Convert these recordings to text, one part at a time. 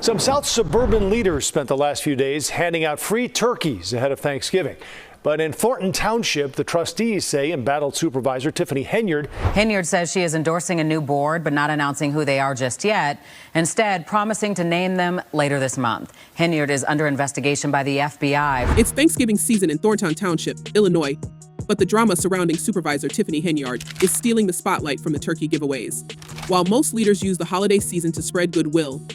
Some South suburban leaders spent the last few days handing out free turkeys ahead of Thanksgiving. But in Thornton Township, the trustees say embattled Supervisor Tiffany Henyard. Henyard says she is endorsing a new board, but not announcing who they are just yet. Instead, promising to name them later this month. Henyard is under investigation by the FBI. It's Thanksgiving season in Thornton Township, Illinois. But the drama surrounding Supervisor Tiffany Henyard is stealing the spotlight from the turkey giveaways. While most leaders use the holiday season to spread goodwill,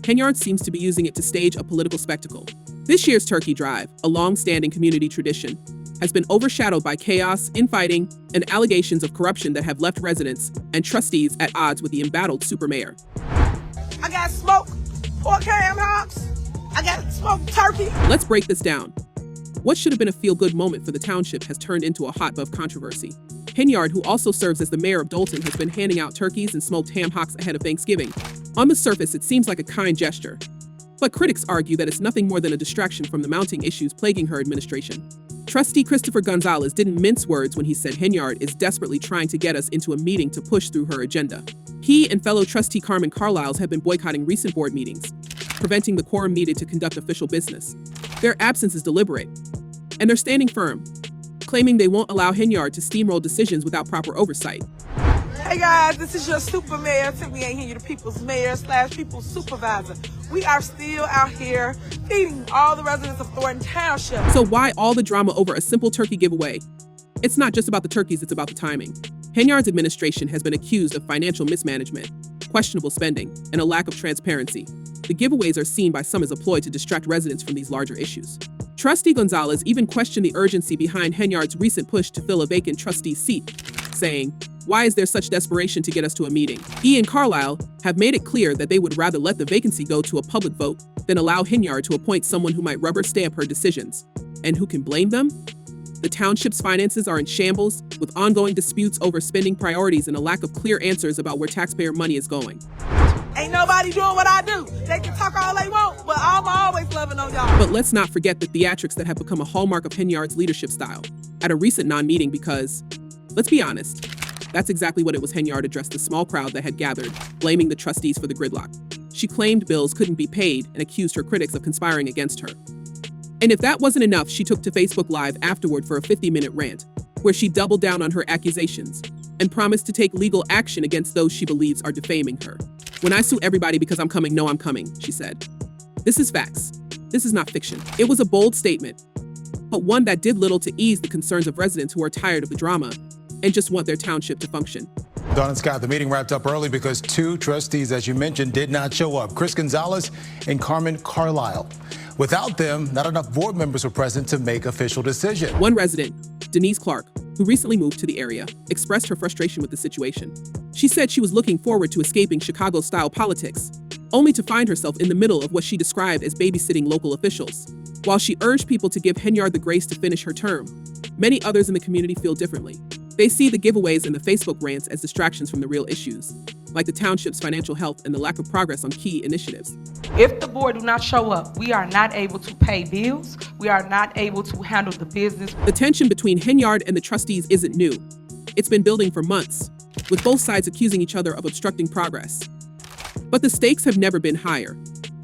Henyard seems to be using it to stage a political spectacle. This year's turkey drive, a long-standing community tradition, has been overshadowed by chaos, infighting, and allegations of corruption that have left residents and trustees at odds with the embattled supermayor. I got smoked pork ham hocks. I got smoked turkey. Let's break this down. What should have been a feel-good moment for the township has turned into a hotbed controversy. Henyard, who also serves as the mayor of Dolton, has been handing out turkeys and smoked ham hocks ahead of Thanksgiving. On the surface, it seems like a kind gesture. But critics argue that it's nothing more than a distraction from the mounting issues plaguing her administration. Trustee Christopher Gonzalez didn't mince words when he said Henyard is desperately trying to get us into a meeting to push through her agenda. He and fellow trustee Carmen Carlisle have been boycotting recent board meetings, preventing the quorum needed to conduct official business. Their absence is deliberate, and they're standing firm, claiming they won't allow Henyard to steamroll decisions without proper oversight. Hey guys, this is your super mayor, Tiffany Henyard, the people's mayor / people's supervisor. We are still out here feeding all the residents of Thornton Township. So why all the drama over a simple turkey giveaway? It's not just about the turkeys, it's about the timing. Henyard's administration has been accused of financial mismanagement, questionable spending, and a lack of transparency. The giveaways are seen by some as a ploy to distract residents from these larger issues. Trustee Gonzalez even questioned the urgency behind Henyard's recent push to fill a vacant trustee seat, saying, "Why is there such desperation to get us to a meeting?" He and Carlisle have made it clear that they would rather let the vacancy go to a public vote than allow Henyard to appoint someone who might rubber stamp her decisions. And who can blame them? The township's finances are in shambles, with ongoing disputes over spending priorities and a lack of clear answers about where taxpayer money is going. Ain't nobody doing what I do. They can talk all they want, but I'm always loving on y'all. But let's not forget the theatrics that have become a hallmark of Henyard's leadership style at a recent non-meeting because, let's be honest, that's exactly what it was. Henyard addressed the small crowd that had gathered, blaming the trustees for the gridlock. She claimed bills couldn't be paid and accused her critics of conspiring against her. And if that wasn't enough, she took to Facebook Live afterward for a 50-minute rant, where she doubled down on her accusations and promised to take legal action against those she believes are defaming her. "When I sue everybody because I'm coming, no, I'm coming," she said. This is facts. This is not fiction. It was a bold statement, but one that did little to ease the concerns of residents who are tired of the drama and just want their township to function. Don and Scott, the meeting wrapped up early because two trustees, as you mentioned, did not show up. Chris Gonzalez and Carmen Carlisle. Without them, not enough board members were present to make official decisions. One resident, Denise Clark, who recently moved to the area, expressed her frustration with the situation. She said she was looking forward to escaping Chicago-style politics, only to find herself in the middle of what she described as babysitting local officials. While she urged people to give Henyard the grace to finish her term, many others in the community feel differently. They see the giveaways and the Facebook rants as distractions from the real issues, like the township's financial health and the lack of progress on key initiatives. If the board do not show up, we are not able to pay bills. We are not able to handle the business. The tension between Henyard and the trustees isn't new. It's been building for months, with both sides accusing each other of obstructing progress. But the stakes have never been higher.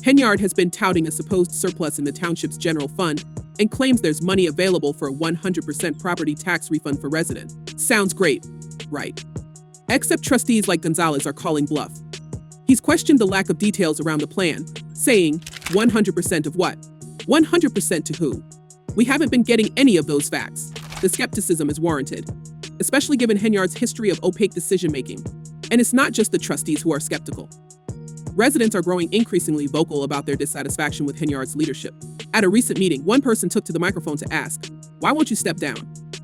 Henyard has been touting a supposed surplus in the township's general fund and claims there's money available for a 100% property tax refund for residents. Sounds great, right? Except trustees like Gonzalez are calling bluff. He's questioned the lack of details around the plan, saying, 100% of what? 100% to who? We haven't been getting any of those facts. The skepticism is warranted, especially given Henyard's history of opaque decision-making. And it's not just the trustees who are skeptical. Residents are growing increasingly vocal about their dissatisfaction with Henyard's leadership. At a recent meeting, one person took to the microphone to ask, "Why won't you step down?"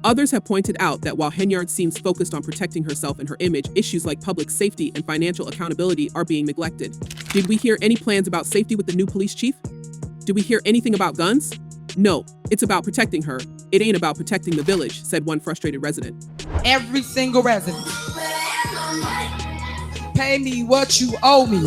Others have pointed out that while Henyard seems focused on protecting herself and her image, issues like public safety and financial accountability are being neglected. Did we hear any plans about safety with the new police chief? Did we hear anything about guns? No, it's about protecting her. It ain't about protecting the village, said one frustrated resident. Every single resident. Pay me what you owe me.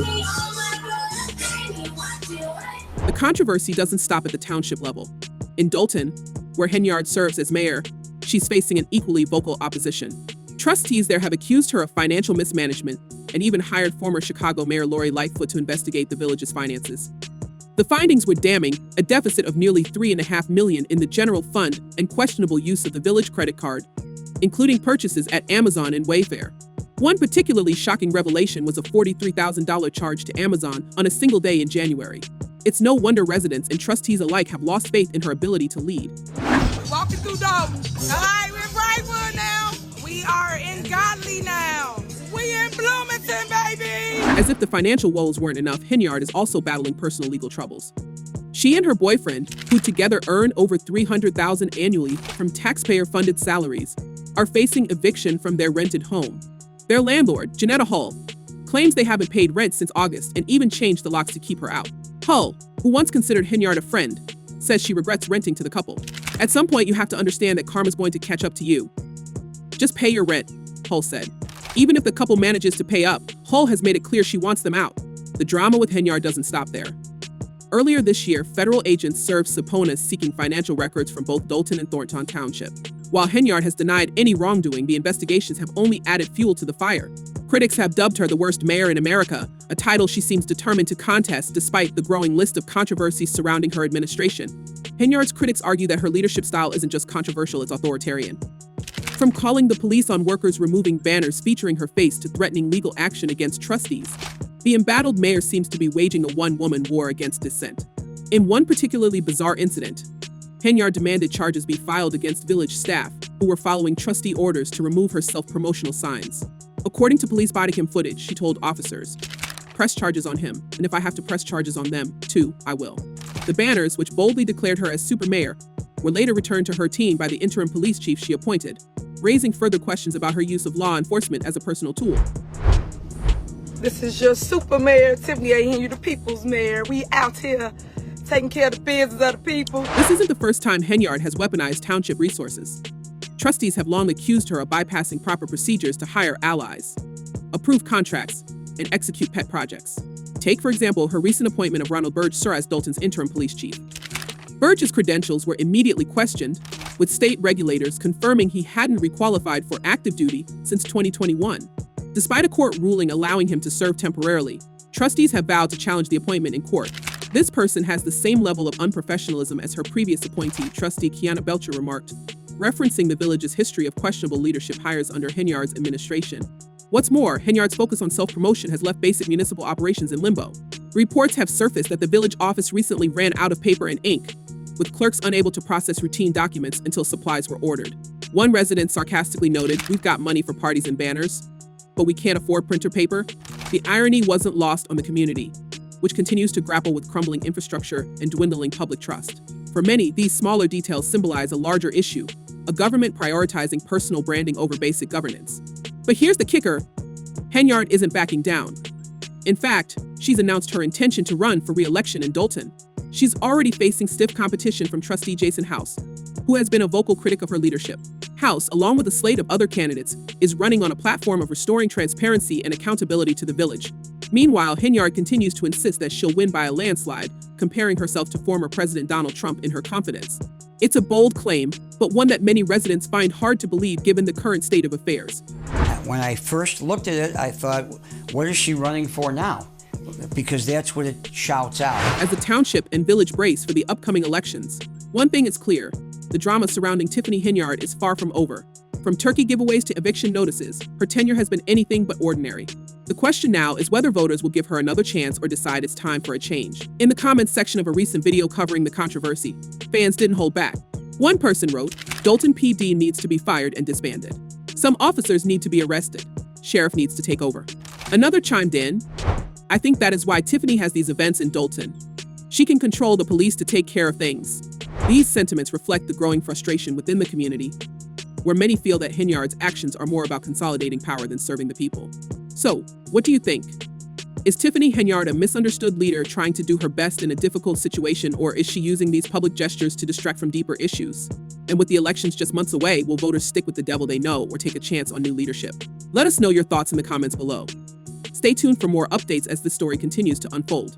The controversy doesn't stop at the township level. In Dolton, where Henyard serves as mayor, she's facing an equally vocal opposition. Trustees there have accused her of financial mismanagement and even hired former Chicago Mayor Lori Lightfoot to investigate the village's finances. The findings were damning: a deficit of nearly $3.5 million in the general fund and questionable use of the village credit card, including purchases at Amazon and Wayfair. One particularly shocking revelation was a $43,000 charge to Amazon on a single day in January. It's no wonder residents and trustees alike have lost faith in her ability to lead. Walking through Dalton. Alright, we're in Brightwood now. We are in Godly now. We in Bloomington, baby! As if the financial woes weren't enough, Henyard is also battling personal legal troubles. She and her boyfriend, who together earn over $300,000 annually from taxpayer-funded salaries, are facing eviction from their rented home. Their landlord, Janetta Hull, claims they haven't paid rent since August and even changed the locks to keep her out. Hull, who once considered Henyard a friend, says she regrets renting to the couple. At some point, you have to understand that karma's going to catch up to you. Just pay your rent, Hull said. Even if the couple manages to pay up, Hull has made it clear she wants them out. The drama with Henyard doesn't stop there. Earlier this year, federal agents served subpoenas seeking financial records from both Dolton and Thornton Township. While Henyard has denied any wrongdoing, the investigations have only added fuel to the fire. Critics have dubbed her the worst mayor in America, a title she seems determined to contest despite the growing list of controversies surrounding her administration. Henyard's critics argue that her leadership style isn't just controversial, it's authoritarian. From calling the police on workers removing banners featuring her face to threatening legal action against trustees, the embattled mayor seems to be waging a one-woman war against dissent. In one particularly bizarre incident, Henyard demanded charges be filed against village staff who were following trustee orders to remove her self-promotional signs. According to police body cam footage, she told officers, "Press charges on him, and if I have to press charges on them, too, I will." The banners, which boldly declared her as super mayor, were later returned to her team by the interim police chief she appointed, raising further questions about her use of law enforcement as a personal tool. This is your super mayor, Tiffany Henyard, the people's mayor. We out here taking care of the business of the people. This isn't the first time Henyard has weaponized township resources. Trustees have long accused her of bypassing proper procedures to hire allies, approve contracts, and execute pet projects. Take, for example, her recent appointment of Ronald Burge as Dolton's interim police chief. Burge's credentials were immediately questioned, with state regulators confirming he hadn't requalified for active duty since 2021. Despite a court ruling allowing him to serve temporarily, trustees have vowed to challenge the appointment in court. This person has the same level of unprofessionalism as her previous appointee, trustee Kiana Belcher remarked, referencing the village's history of questionable leadership hires under Henyard's administration. What's more, Henyard's focus on self-promotion has left basic municipal operations in limbo. Reports have surfaced that the village office recently ran out of paper and ink, with clerks unable to process routine documents until supplies were ordered. One resident sarcastically noted, "We've got money for parties and banners, but we can't afford printer paper." The irony wasn't lost on the community, which continues to grapple with crumbling infrastructure and dwindling public trust. For many, these smaller details symbolize a larger issue, a government prioritizing personal branding over basic governance. But here's the kicker: Henyard isn't backing down. In fact, she's announced her intention to run for re-election in Dolton. She's already facing stiff competition from trustee Jason House, who has been a vocal critic of her leadership. House, along with a slate of other candidates, is running on a platform of restoring transparency and accountability to the village. Meanwhile, Henyard continues to insist that she'll win by a landslide, comparing herself to former President Donald Trump in her confidence. It's a bold claim, but one that many residents find hard to believe given the current state of affairs. When I first looked at it, I thought, what is she running for now? Because that's what it shouts out. As the township and village brace for the upcoming elections, one thing is clear: the drama surrounding Tiffany Henyard is far from over. From turkey giveaways to eviction notices, her tenure has been anything but ordinary. The question now is whether voters will give her another chance or decide it's time for a change. In the comments section of a recent video covering the controversy, fans didn't hold back. One person wrote, "Dolton PD needs to be fired and disbanded. Some officers need to be arrested. Sheriff needs to take over." Another chimed in, "I think that is why Tiffany has these events in Dolton. She can control the police to take care of things." These sentiments reflect the growing frustration within the community, where many feel that Henyard's actions are more about consolidating power than serving the people. So, what do you think? Is Tiffany Henyard a misunderstood leader trying to do her best in a difficult situation, or is she using these public gestures to distract from deeper issues? And with the elections just months away, will voters stick with the devil they know or take a chance on new leadership? Let us know your thoughts in the comments below. Stay tuned for more updates as this story continues to unfold.